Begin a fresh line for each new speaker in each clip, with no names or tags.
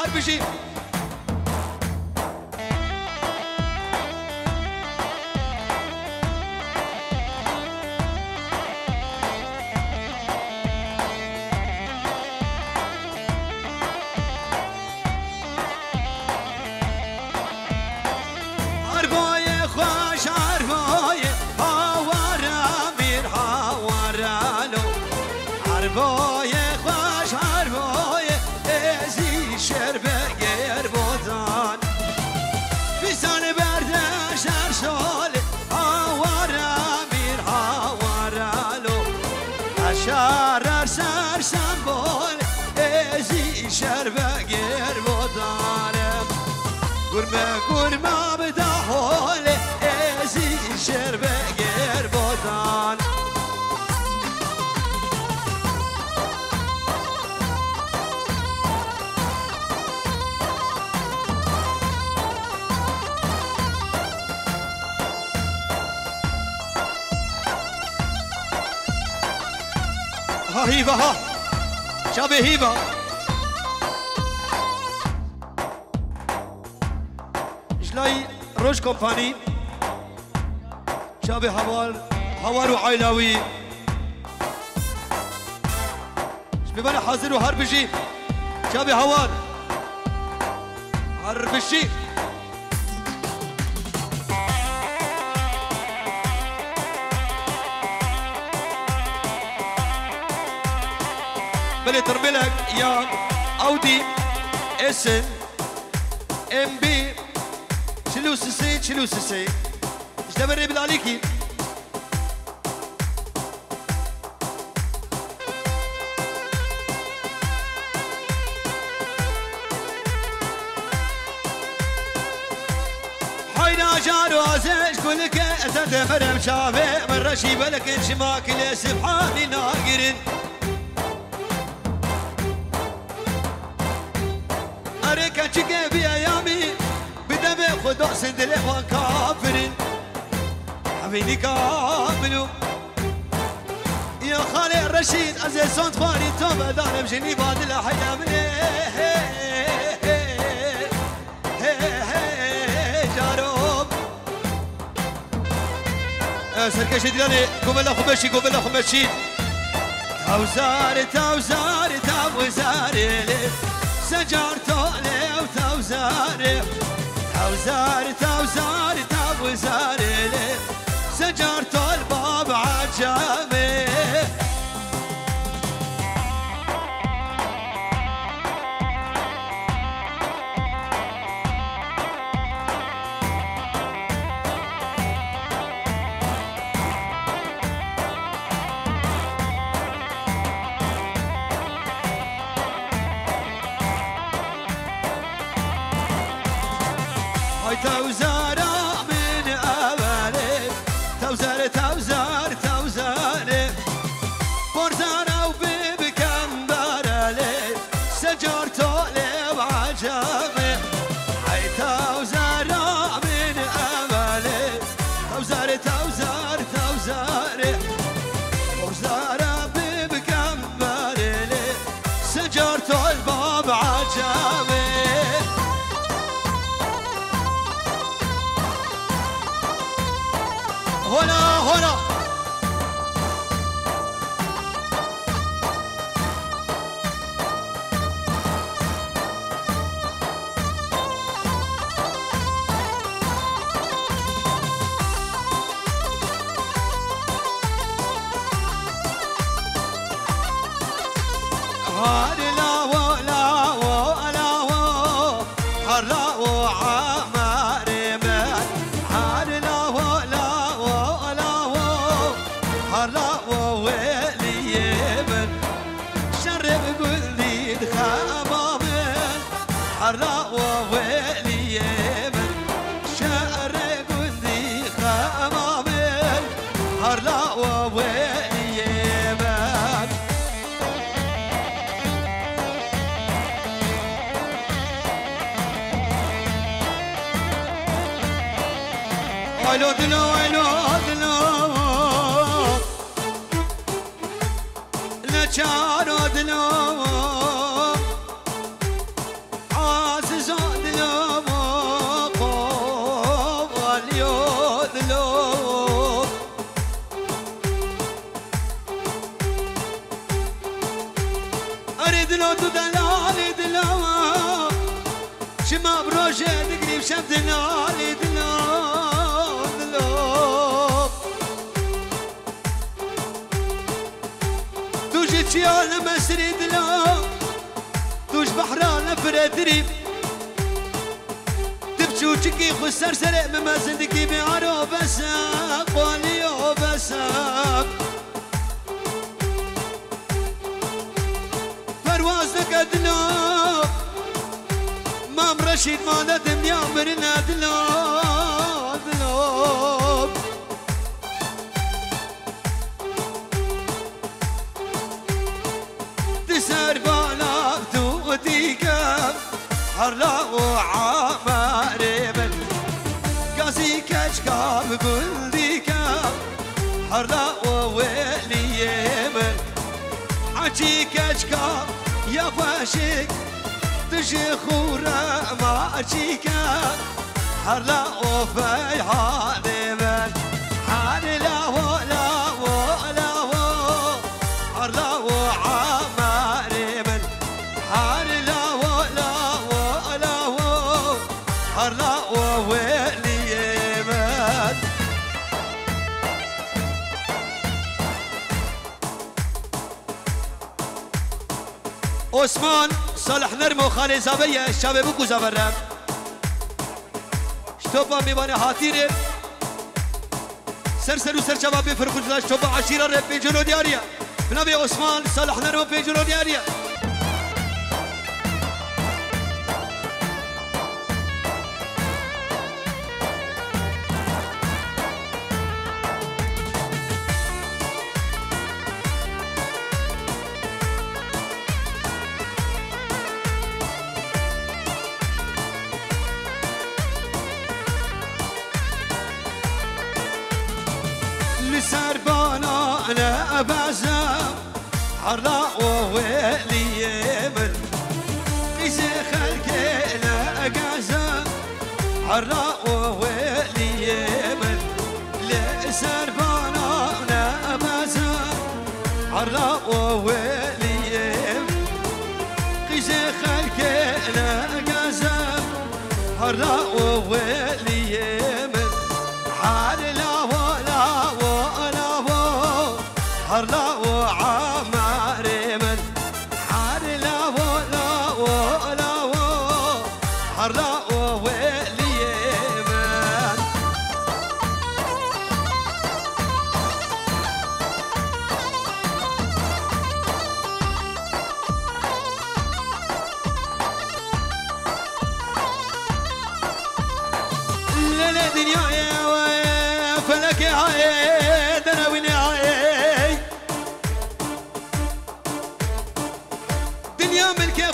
هر بشي شارر سر سنبول ازی شربه گیر بودارم گرمه بده حال ازی شربه گیر بودان هيبة ها شابه هيبة جلاي روش كومباني شابه هوار وعيلاوي شبيبانا حاضر وهربشي شابه هوار هربشي بلي تربلك يا اودي اسن ام بي شلو سسي ايش دبري بالعليكي حينا جارو ازيش كلك اتد فرم شافي من رشي بلك انشماك سبحاني ناقرين أريكا تشكي بأيامي بدمي خدو سندلي وان كافرين حبيني كاملو يا خالي الرشيد عزيز صوت خواني توبة دانم جني بعد الأحيام جاروب سركش دلاني قوم الله خمشي توزاري سجار طالي وتوزاري توزاري سجار طال باب عجامي توزارة من أولي توزاري برزارة وبيبكم برالي سجار طولي وعجامي هاي توزارة من أولي توزاري برزارة بيبكم برالي سجار طول باب عجامي هنا شما بروجه نقريب شم دلالي دلال دلال توجي تشيال مسري دلال توج بحران فرادريب تبشو تشكي خسر سرق مما زندقي بعرو بساق واليو بساق پروازك دلال مام رشيد ما ندم يا مرنا دلال دلال تسر بالك توديك هرلا وعماري من قاسي كشكام قلديك هرلا وويلي من حجي كشكام يا فاشك تجي خورا ما أجيكا هرلا وفي حالي من حالي لا ولا ولا هرلا وعماري من حالي لا ولا ولا هرلا وويلي من عثمان صالح نرمو خالي زابية الشاب بوكو زابرم شتوبا ميواني حاتيري سر و سر شباب فرقوش لاش شتوبا عشيرة رب بيجونو دياريا بنابي عثمان صالح نرمو بيجونو دياريا سربانا انا ابازم حرا وويلي من قيس خلقي لا اقازم حرا وويلي من سربانا انا ابازم حرا وويلي قيس خلقي لا اقازم حرا وويلي من حال لا هرلا وعماري من حرلا ولا ولا هرلا وويلي من لا دنيا فلك يا دناويني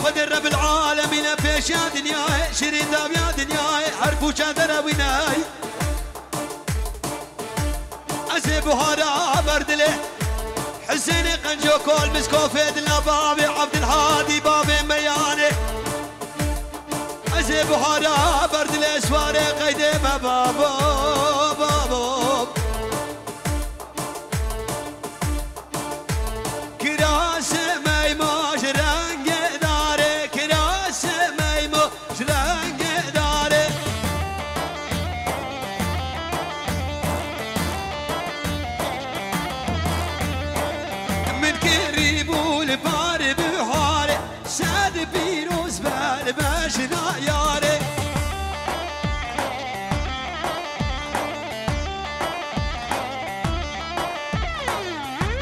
خد الرب العالمين فيش يا دنياي شيرين داب يا دنياي حرفو شادر ويناي أسيب وهارا بردله حسيني قنجو كول مسكو فيد بابي عبد الهادي بابي مياني أسيب وهارا بردله سواري قيدي ما بابو بابو كراس ميماش رنگ بيروز بالباشنا ياري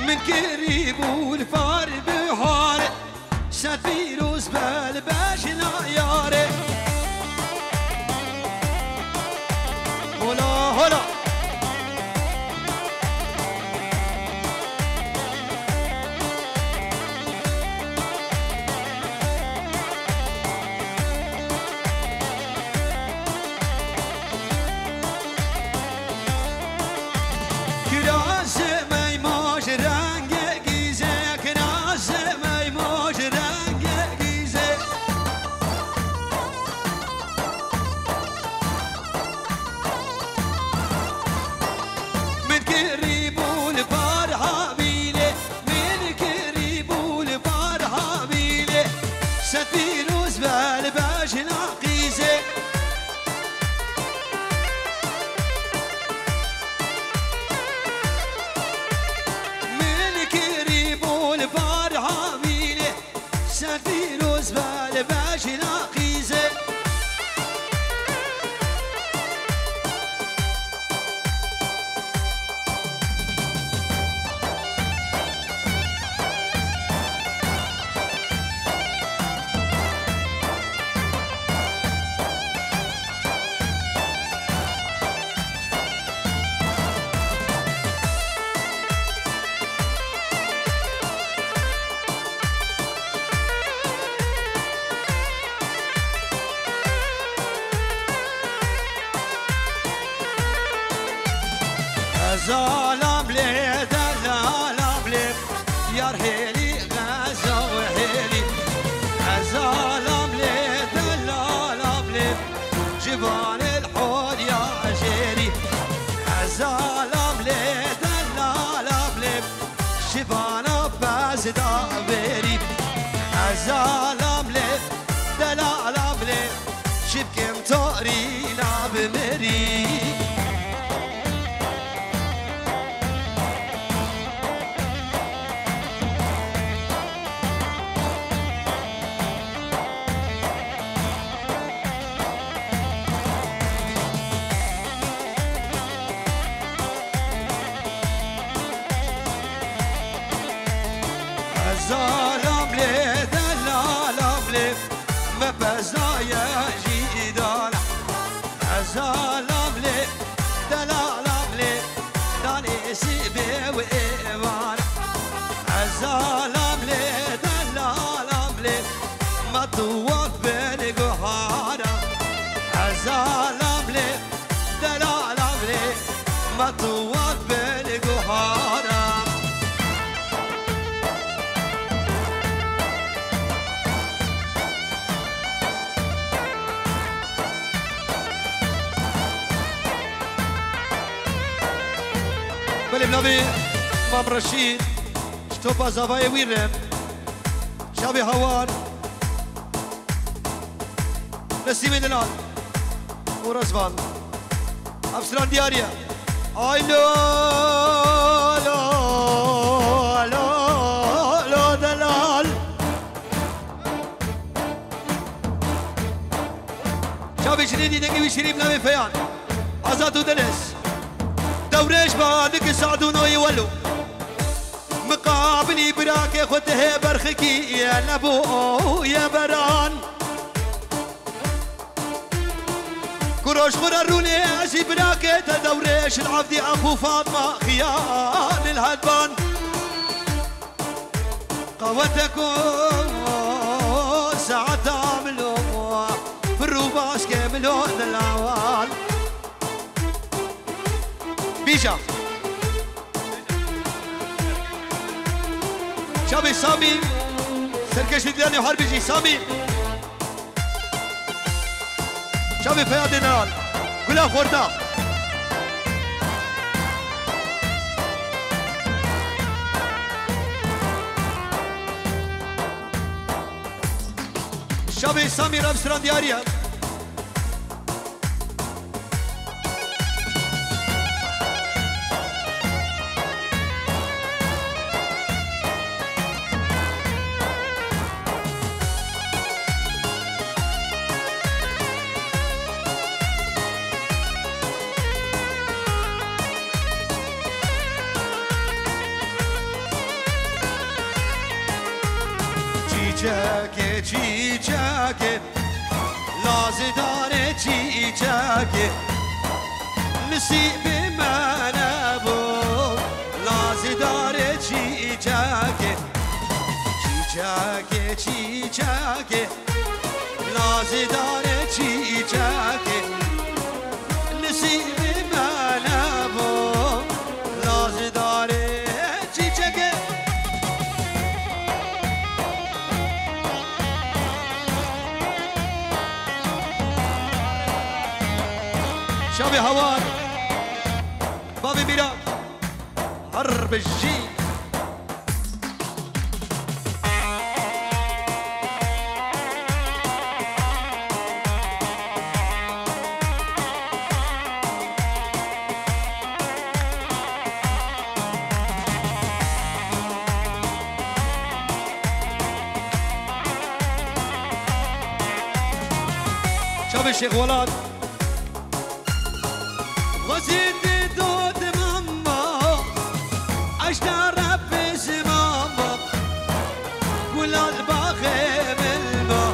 من قريب والفار بحاري شاد بيروز بالباشنا ياري هلا هلا فيروز بالباش ناقيز خيزة من كريم والبار عامينه سفير وزبال باجي ناقيزة زالم لي دلالم لي يا رحيلي غزة وحيلي زالم لي دلالم لي جبال الحور يا عجيري زالم لي دلالم لي جبال باز دابيري زالم لي دلالم لي شبكم تورينا بمري زالم لي دلالم لي ما بزايا جيدان زالم لي دلالم لي داني سيبي وإيمان زالم لي دلالم لي ما توقف بالقهارة زالم لي دلالم لي ما توقف بالقهارة بنبي مام رشيد شتوبا زافاي ويرم شابي هوان نسيم دلال ورزفان افسران دياريا اي لو لو لو لو دلال شابي شريدي دقي شريف نامي فيان عزاتو دنس دوريش بعدك سعدونو يولو مقابلي براكي خده برخكي يا نبو يا بران كروش خرروني عشي براكي تدوريش العبدي أخو فاطمة خيال الهدبان قوتكم ساعة تعملوا في الروباش كاملوا الأعوال بيجا شابي سامي سركش الدياني وحربيجي سامي شابي فياض نال كلها خوردا شابي سامي رمسران دياريا چیچکه چیچکه لازدار چیچکه نصیب من بود لازدار چیچکه چیچکه چیچکه لازدار چیچکه نصیب من بود لازدار چیچکه شابي هوان بابي ميرا حرب الجيل شاب الشيخ ولاد غزيت دود ماما عشت ربي سماما ولاد باخي بالما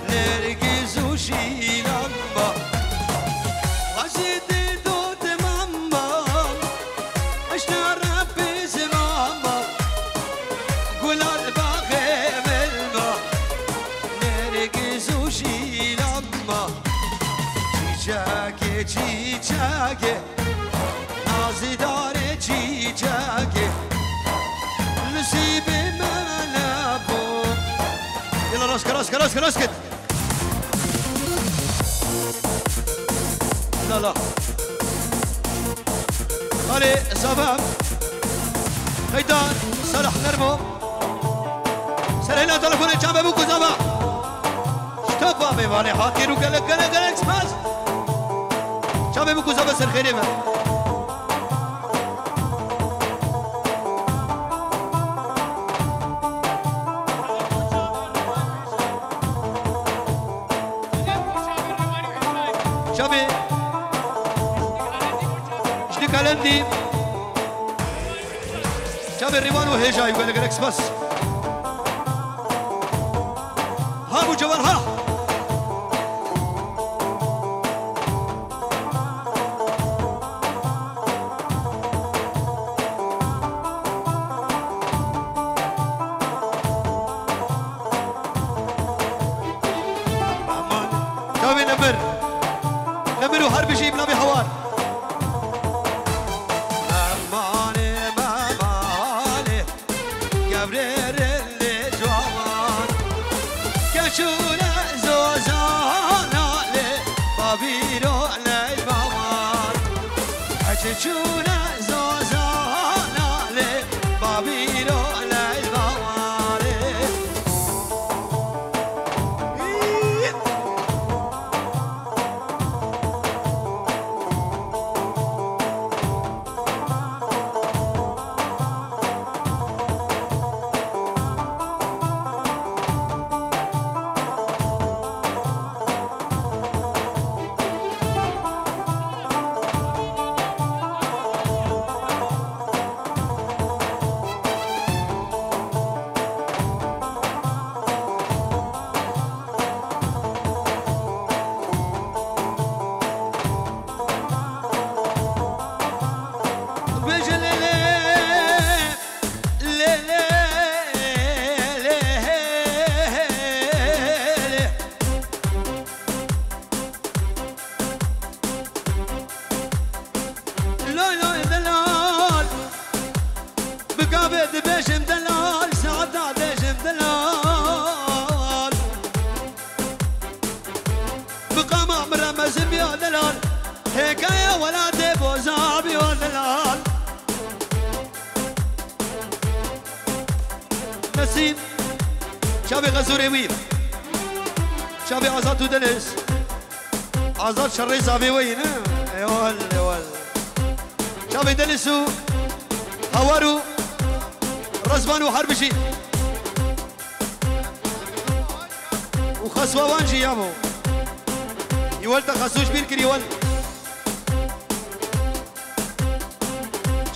لرقز وشي لما غزيت دود ماما عشت ربي سماما ولاد باخي بالما لرقز وشي لما چیچاکه چیچاکه نازی داره چیچاکه نصیب من ابو يلا راسك راسك راسك راسك لا لا علي صباب خيدان صالح نرمو سرينا تلفوني جنب ابوكو زبا اشتبا ميواني حاطينو قلق قلق قلق سماس شابي بكو زبا سر خيري من شابي شني كالندي شابي الريوان وهيجا يقول لك اكس بس ها ابو جوال ها نمر وحرب شيب نبي حوار ماماني ماماني قبرير اللي جوان كشونا زوزانا لي بابيرو لي مامان كشونا زوزانا لي بابيرو لي مامان بقابد بيشم دلال سعدا بيشم دلال بقامة مرمز بيا دلال هكايا ولا تبوزا بيا دلال نسيم شابي غزوري ويب شابي عزات ودنس عزات شري صافي وين ايوال ايوال شابي دنسو هوارو رزبان وحربشي وخسوا وانجي يامو يولد خسوش بيركر يولد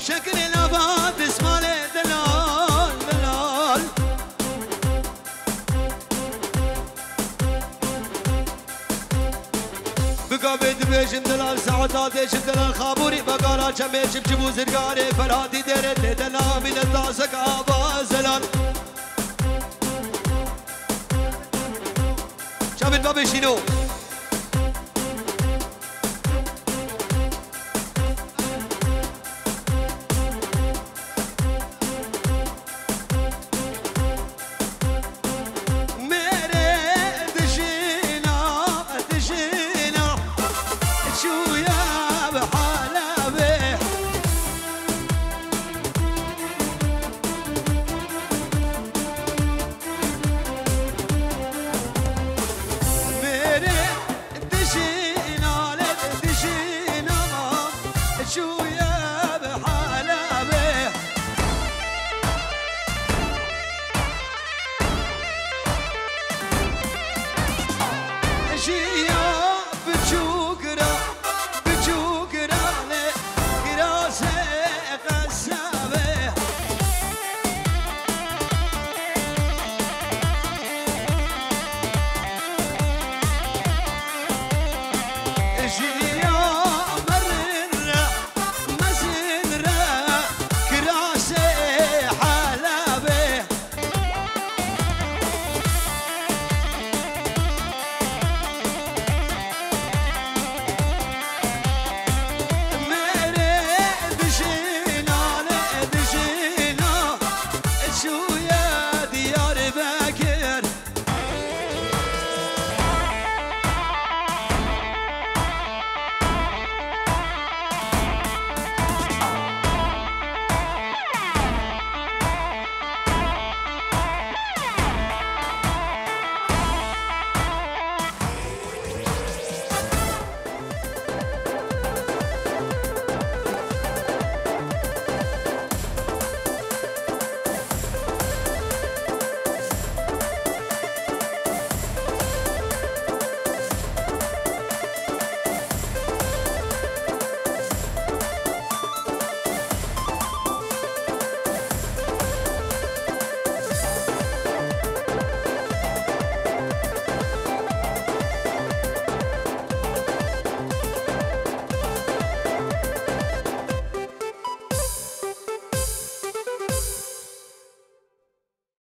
شكل الاباد اسمالي دلال دلال بقابد بيشم دلال سعودات بيشم دلال خابوري بقارا بيشم جبو زرقاري فرادي ديرت دلال من الداسك آبا زلال شاب الباب شنو